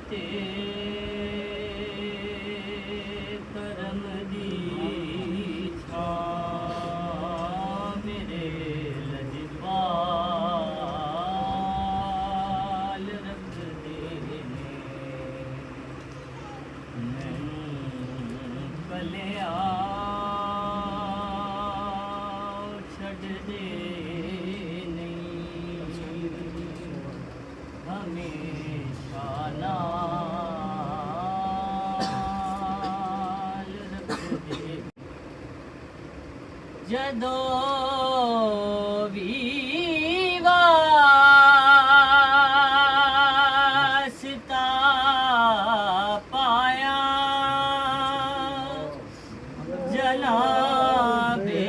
ਤੇ ਕਰਮ ਦੀ ਛਾਂ ਮੇਰੇ ਲਜਪਾਲ ਰੱਖਦੇ ਨੇ ਮੈਨੂੰ ਕਲਿਆ ਛੱਡਦੇ ਨਹੀਂ ਹਮੇਸ਼ਾ ਨਾਲ ਰੱਖਦੇ ਜਦੋਂ ਵੀ ਵਾਸਤਾ ਪਾਇਆ ਜਨਾਬੇ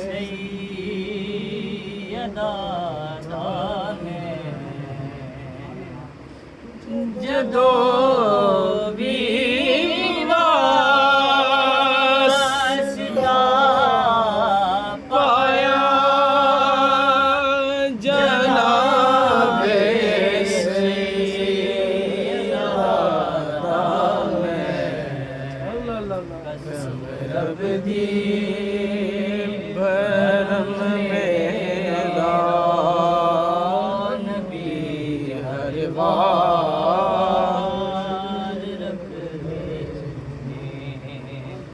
ਸੈਯਦਾ ਦਾ ਮੈਂ ਜਦੋਂ